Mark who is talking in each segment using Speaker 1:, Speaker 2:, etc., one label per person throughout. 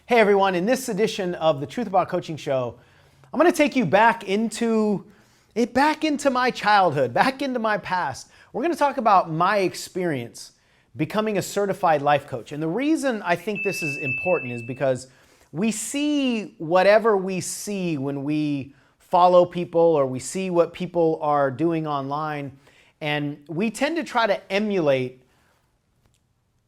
Speaker 1: Hey everyone, in this edition of the Truth About Coaching show, I'm going to take you back into my childhood, back into my past. We're going to talk about my experience becoming a certified life coach. And the reason I think this is important is because we see whatever we see when we follow people or we see what people are doing online, and we tend to try to emulate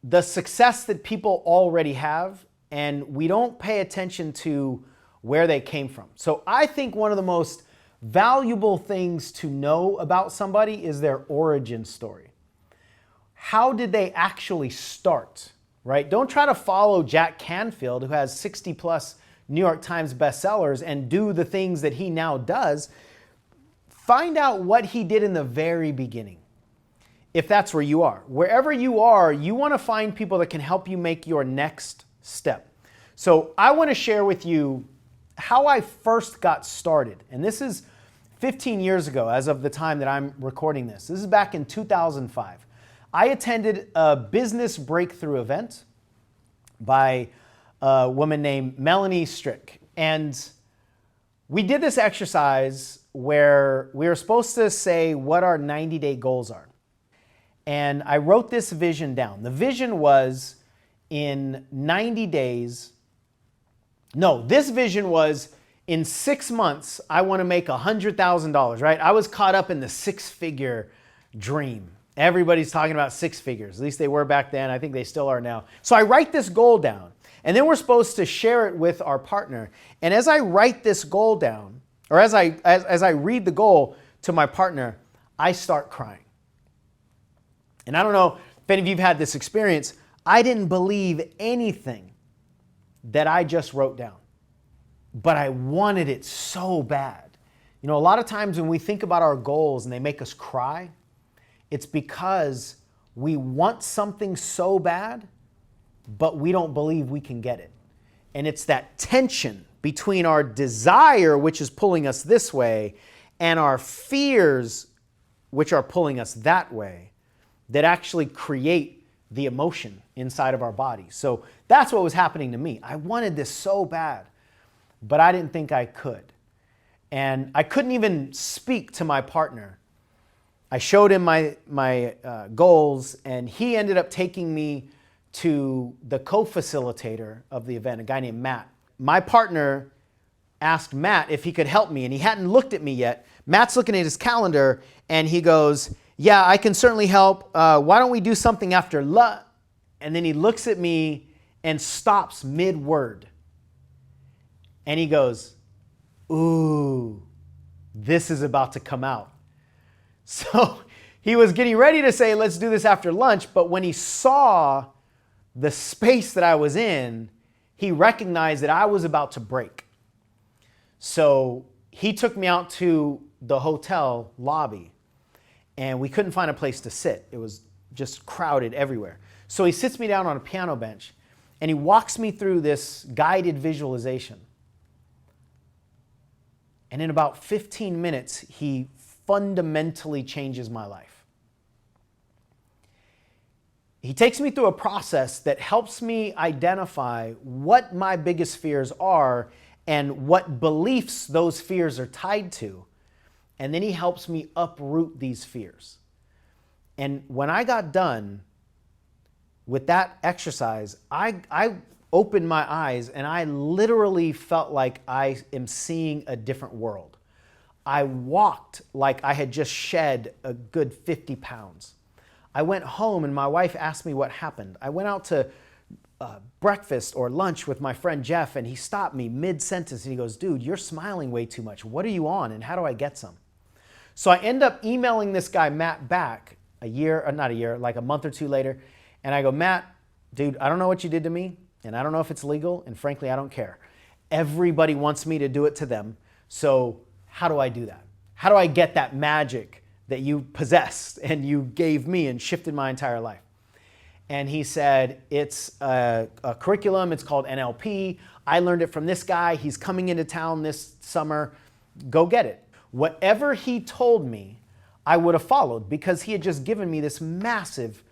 Speaker 1: the success that people already have, and we don't pay attention to where they came from. So I think one of the most valuable things to know about somebody is their origin story. How did they actually start, right? Don't try to follow Jack Canfield, who has 60 plus New York Times bestsellers, and do the things that he now does. Find out what he did in the very beginning. If that's where you are. Wherever you are, you want to find people that can help you make your next step. So I want to share with you how I first got started. And this is 15 years ago as of the time that I'm recording this. This is back in 2005. I attended a business breakthrough event by a woman named Melanie Strick. And we did this exercise where we were supposed to say what our 90-day goals are. And I wrote this vision down. The vision was in 90 days. No, this vision was in 6 months, I want to make $100,000, right? I was caught up in the six-figure dream. Everybody's talking about six figures. At least they were back then. I think they still are now. So I write this goal down, and then we're supposed to share it with our partner. And as I write this goal down, or as I read the goal to my partner, I start crying. And I don't know if any of you have had this experience. I didn't believe anything that I just wrote down, but I wanted it so bad. You know, a lot of times when we think about our goals and they make us cry, it's because we want something so bad, but we don't believe we can get it. And it's that tension between our desire, which is pulling us this way, and our fears, which are pulling us that way, that actually create the emotion inside of our body. So that's what was happening to me. I wanted this so bad, but I didn't think I could. And I couldn't even speak to my partner. I showed him my goals, and he ended up taking me to the co-facilitator of the event, a guy named Matt. My partner asked Matt if he could help me, and he hadn't looked at me yet. Matt's looking at his calendar, and he goes, "Yeah, I can certainly help. Why don't we do something after lunch?" And then he looks at me and stops mid-word. And he goes, "Ooh, this is about to come out." So he was getting ready to say, "Let's do this after lunch." But when he saw the space that I was in, he recognized that I was about to break. So he took me out to the hotel lobby, and we couldn't find a place to sit. It was just crowded everywhere. So he sits me down on a piano bench, and he walks me through this guided visualization. And in about 15 minutes, he fundamentally changes my life. He takes me through a process that helps me identify what my biggest fears are and what beliefs those fears are tied to. And then he helps me uproot these fears. And when I got done with that exercise, I opened my eyes and I literally felt like I am seeing a different world. I walked like I had just shed a good 50 pounds. I went home and my wife asked me what happened. I went out to breakfast or lunch with my friend Jeff, and he stopped me mid-sentence and he goes, "Dude, you're smiling way too much. What are you on, and how do I get some?" So I end up emailing this guy, Matt, back like a month or two later. And I go, "Matt, dude, I don't know what you did to me, and I don't know if it's legal, and frankly, I don't care. Everybody wants me to do it to them. So how do I do that? How do I get that magic that you possessed and you gave me and shifted my entire life?" And he said, "It's a curriculum. It's called NLP. I learned it from this guy. He's coming into town this summer. Go get it." Whatever he told me, I would have followed because he had just given me this massive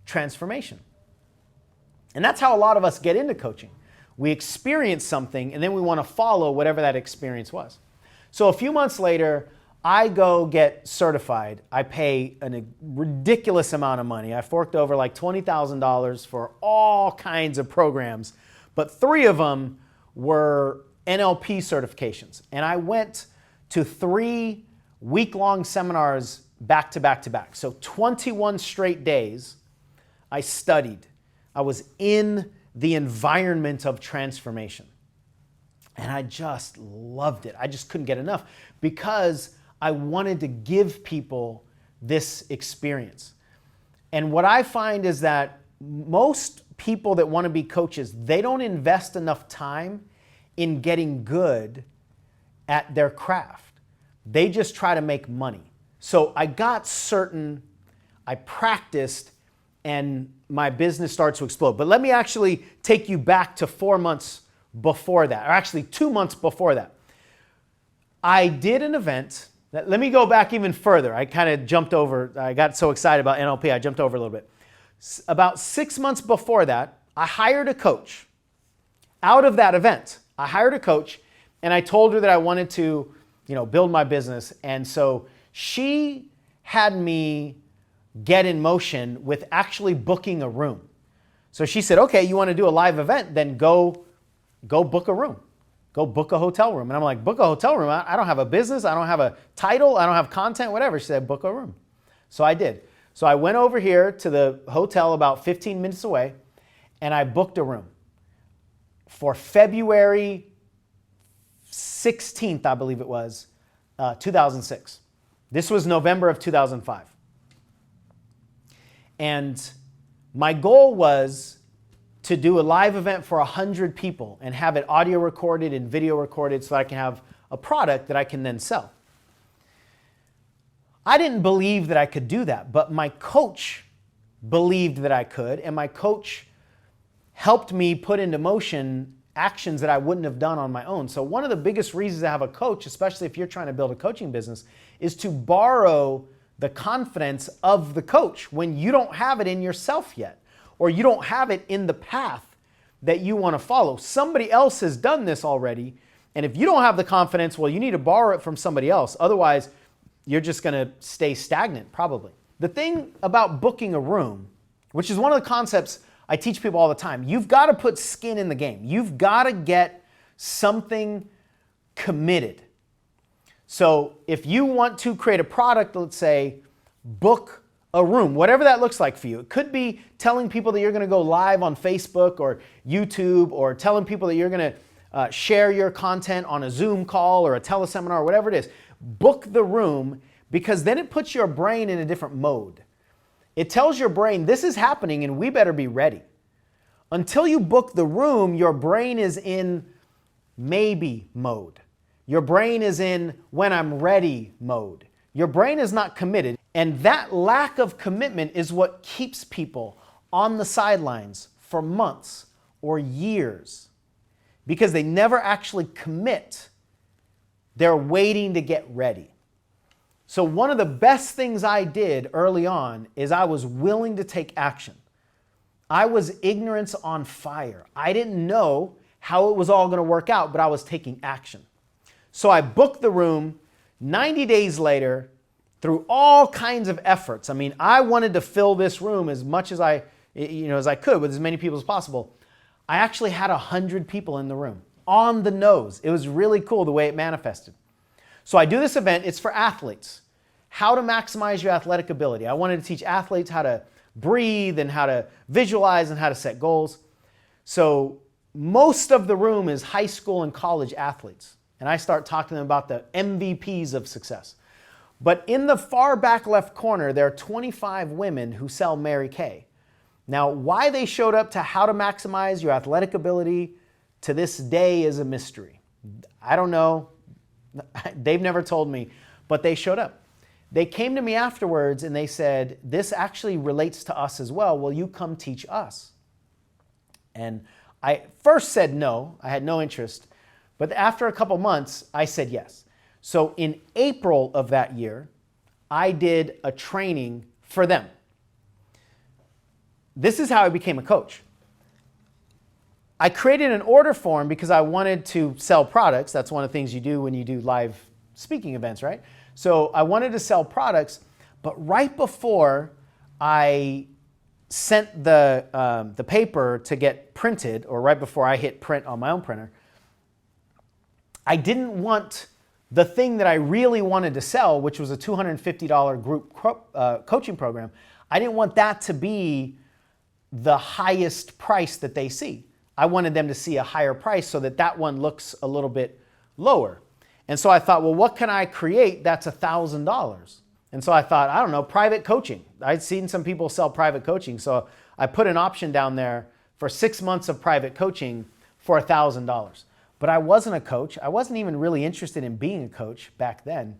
Speaker 1: transformation. And that's how a lot of us get into coaching. We experience something, and then we want to follow whatever that experience was. So a few months later, I go get certified. I pay a ridiculous amount of money. I forked over like $20,000 for all kinds of programs, but 3 of them were NLP certifications. And I went to 3 week-long seminars back to back to back. So 21 straight days I studied. I was in the environment of transformation. And I just loved it. I just couldn't get enough because I wanted to give people this experience. And what I find is that most people that want to be coaches, they don't invest enough time in getting good at their craft. They just try to make money. So I got certain, I practiced, and my business starts to explode. But let me actually take you back to 4 months before that, or actually 2 months before that. I did an event. Let me go back even further. I kind of jumped over. I got so excited about NLP, I jumped over a little bit. About 6 months before that, I hired a coach. Out of that event, I hired a coach, and I told her that I wanted to, build my business. And so she had me get in motion with actually booking a room. So she said, okay, you want to do a live event? Then go book a room. Go book a hotel room. And I'm like, book a hotel room? I don't have a business. I don't have a title. I don't have content, whatever. She said, book a room. So I did. So I went over here to the hotel about 15 minutes away, and I booked a room for February 16th, I believe it was, 2006. This was November of 2005. And my goal was to do a live event for 100 people and have it audio recorded and video recorded so that I can have a product that I can then sell. I didn't believe that I could do that, but my coach believed that I could, and my coach helped me put into motion actions that I wouldn't have done on my own. So one of the biggest reasons to have a coach, especially if you're trying to build a coaching business, is to borrow the confidence of the coach when you don't have it in yourself yet, or you don't have it in the path that you want to follow. Somebody else has done this already, and if you don't have the confidence, well, you need to borrow it from somebody else. Otherwise, you're just going to stay stagnant, probably. The thing about booking a room, which is one of the concepts I teach people all the time, you've got to put skin in the game. You've got to get something committed. So if you want to create a product, let's say, book a room, whatever that looks like for you. It could be telling people that you're going to go live on Facebook or YouTube, or telling people that you're going to share your content on a Zoom call or a teleseminar, or whatever it is. Book the room, because then it puts your brain in a different mode. It tells your brain, this is happening and we better be ready. Until you book the room, your brain is in maybe mode. Your brain is in when I'm ready mode. Your brain is not committed. And that lack of commitment is what keeps people on the sidelines for months or years, because they never actually commit. They're waiting to get ready. So one of the best things I did early on is I was willing to take action. I was ignorance on fire. I didn't know how it was all going to work out, but I was taking action. So I booked the room. 90 days later, through all kinds of efforts. I mean, I wanted to fill this room as much as I could with as many people as possible. I actually had 100 people in the room on the nose. It was really cool the way it manifested. So I do this event. It's for athletes. How to maximize your athletic ability. I wanted to teach athletes how to breathe and how to visualize and how to set goals. So most of the room is high school and college athletes. And I start talking to them about the MVPs of success. But in the far back left corner, there are 25 women who sell Mary Kay. Now, why they showed up to how to maximize your athletic ability to this day is a mystery. I don't know. They've never told me, but they showed up. They came to me afterwards and they said, this actually relates to us as well. Will you come teach us? And I first said no. I had no interest. But after a couple months, I said yes. So in April of that year, I did a training for them. This is how I became a coach. I created an order form because I wanted to sell products. That's one of the things you do when you do live speaking events, right? So I wanted to sell products, but right before I sent the paper to get printed, or right before I hit print on my own printer, I didn't want the thing that I really wanted to sell, which was a $250 group coaching program. I didn't want that to be the highest price that they see. I wanted them to see a higher price so that that one looks a little bit lower. And so I thought, well, what can I create that's $1,000? And so I thought, I don't know, private coaching. I'd seen some people sell private coaching. So I put an option down there for 6 months of private coaching for $1,000. But I wasn't a coach. I wasn't even really interested in being a coach back then.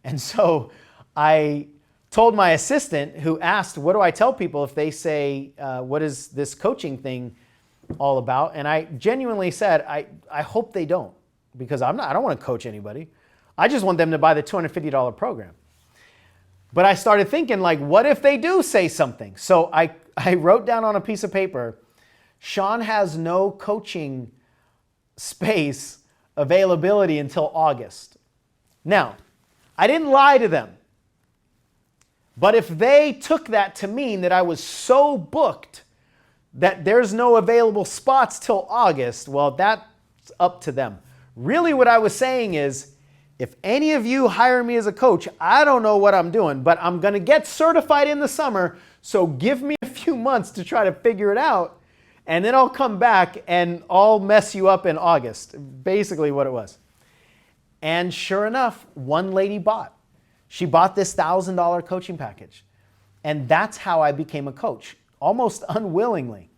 Speaker 1: And so I told my assistant, who asked, what do I tell people if they say, what is this coaching thing all about? And I genuinely said, I hope they don't, because I don't want to coach anybody. I just want them to buy the $250 program. But I started thinking, like, what if they do say something? So I wrote down on a piece of paper, Sean has no coaching space availability until August. Now, I didn't lie to them. But if they took that to mean that I was so booked that there's no available spots till August, well, that's up to them. Really what I was saying is, if any of you hire me as a coach, I don't know what I'm doing, but I'm going to get certified in the summer, so give me a few months to try to figure it out, and then I'll come back and I'll mess you up in August. Basically what it was. And sure enough, one lady bought. She bought this $1,000 coaching package. And that's how I became a coach, almost unwillingly.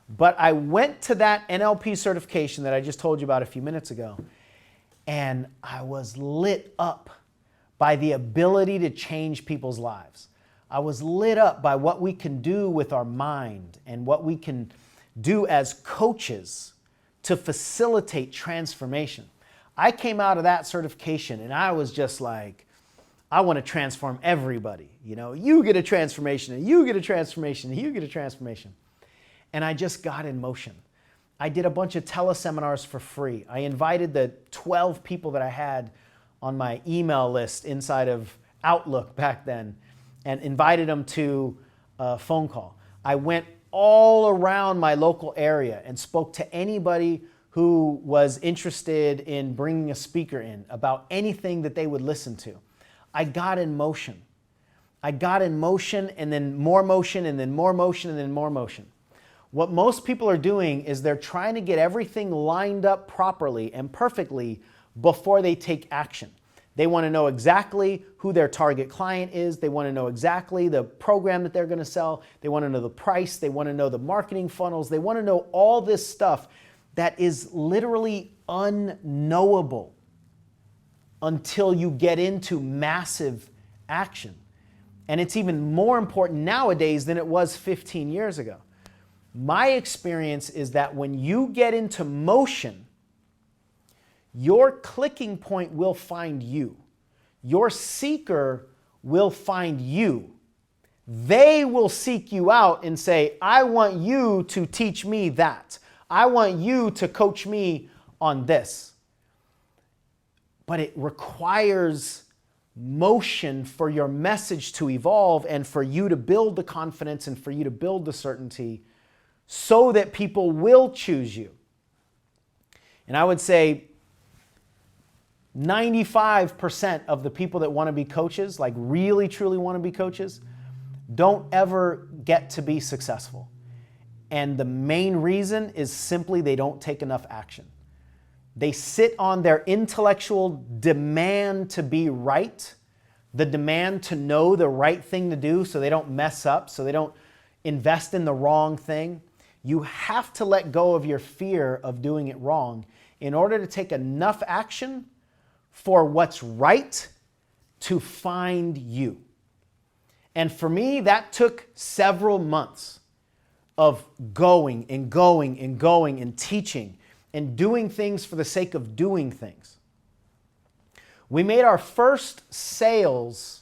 Speaker 1: But I went to that NLP certification that I just told you about a few minutes ago, and I was lit up by the ability to change people's lives. I was lit up by what we can do with our mind and what we can do as coaches to facilitate transformation. I came out of that certification and I was just like, I want to transform everybody. You know, you get a transformation, and you get a transformation, and you get a transformation. And I just got in motion. I did a bunch of teleseminars for free. I invited the 12 people that I had on my email list inside of Outlook back then and invited them to a phone call. I went all around my local area and spoke to anybody who was interested in bringing a speaker in about anything that they would listen to. I got in motion. I got in motion, and then more motion, and then more motion, and then more motion. What most people are doing is they're trying to get everything lined up properly and perfectly before they take action. They want to know exactly who their target client is. They want to know exactly the program that they're going to sell. They want to know the price. They want to know the marketing funnels. They want to know all this stuff that is literally unknowable until you get into massive action. And it's even more important nowadays than it was 15 years ago. My experience is that when you get into motion, your clicking point will find you. Your seeker will find you. They will seek you out and say, I want you to teach me that. I want you to coach me on this. But it requires motion for your message to evolve and for you to build the confidence and for you to build the certainty so that people will choose you. And I would say 95% of the people that want to be coaches, like really truly want to be coaches, don't ever get to be successful. And the main reason is simply they don't take enough action. They sit on their intellectual demand to be right, the demand to know the right thing to do so they don't mess up, so they don't invest in the wrong thing. You have to let go of your fear of doing it wrong in order to take enough action for what's right to find you. And for me, that took several months of going and going and going and teaching and doing things for the sake of doing things. We made our first sales,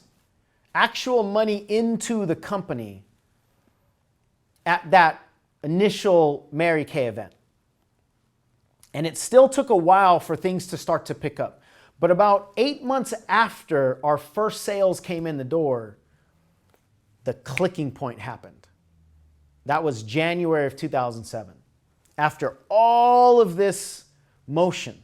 Speaker 1: actual money into the company at that initial Mary Kay event. And it still took a while for things to start to pick up. But about 8 months after our first sales came in the door, the clicking point happened. That was January of 2007. After all of this motion,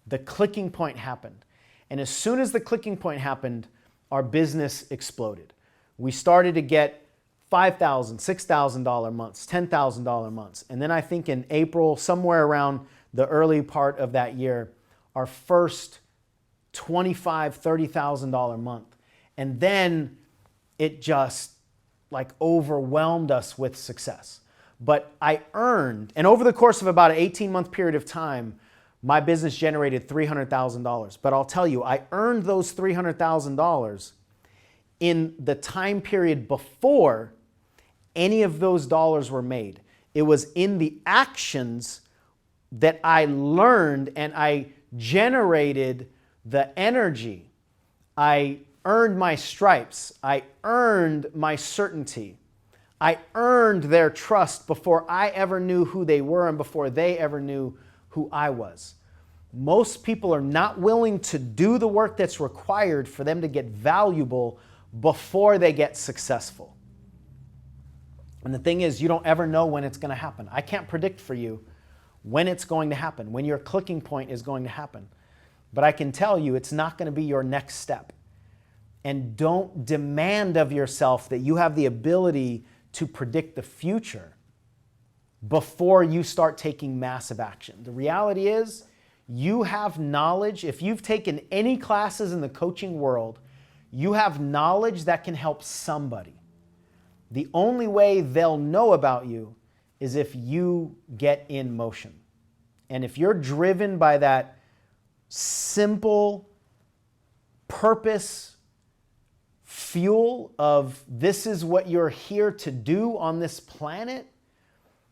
Speaker 1: the clicking point happened. And as soon as the clicking point happened, our business exploded. We started to get $5,000, $6,000 months, $10,000 months. And then I think in April, somewhere around the early part of that year, our first $25,000, $30,000 month. And then it just like overwhelmed us with success. But I earned, and over the course of about an 18-month period of time, my business generated $300,000. But I'll tell you, I earned those $300,000 in the time period before any of those dollars were made. It was in the actions that I learned and I generated the energy. I earned my stripes. I earned my certainty. I earned their trust before I ever knew who they were and before they ever knew who I was. Most people are not willing to do the work that's required for them to get valuable before they get successful. And the thing is, you don't ever know when it's going to happen. I can't predict for you when it's going to happen, when your clicking point is going to happen. But I can tell you it's not going to be your next step. And don't demand of yourself that you have the ability to predict the future before you start taking massive action. The reality is, you have knowledge. If you've taken any classes in the coaching world, you have knowledge that can help somebody. The only way they'll know about you is if you get in motion. And if you're driven by that simple purpose, fuel of this is what you're here to do on this planet,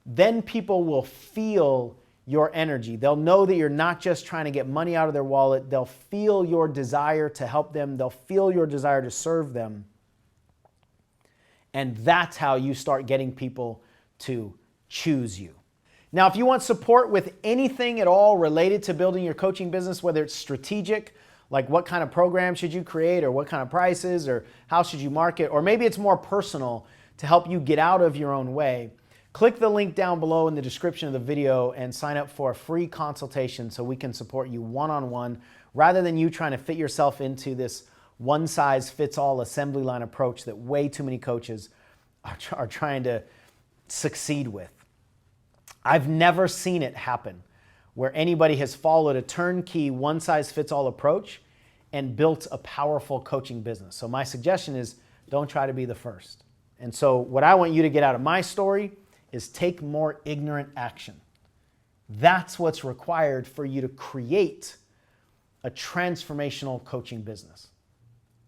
Speaker 1: then people will feel your energy. They'll know that you're not just trying to get money out of their wallet. They'll feel your desire to help them. They'll feel your desire to serve them. And that's how you start getting people to choose you. Now, if you want support with anything at all related to building your coaching business, whether it's strategic, like what kind of program should you create or what kind of prices or how should you market, or maybe it's more personal to help you get out of your own way, click the link down below in the description of the video and sign up for a free consultation so we can support you one-on-one rather than you trying to fit yourself into this one-size-fits-all assembly line approach that way too many coaches are trying to succeed with. I've never seen it happen where anybody has followed a turnkey one-size-fits-all approach and built a powerful coaching business. So my suggestion is don't try to be the first. And so what I want you to get out of my story is take more ignorant action. That's what's required for you to create a transformational coaching business.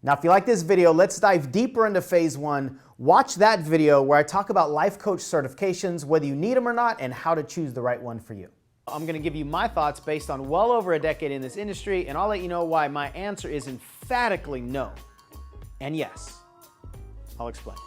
Speaker 1: Now, if you like this video, let's dive deeper into phase one. Watch that video where I talk about life coach certifications, whether you need them or not, and how to choose the right one for you. I'm going to give you my thoughts based on well over a decade in this industry, and I'll let you know why my answer is emphatically no. And yes, I'll explain.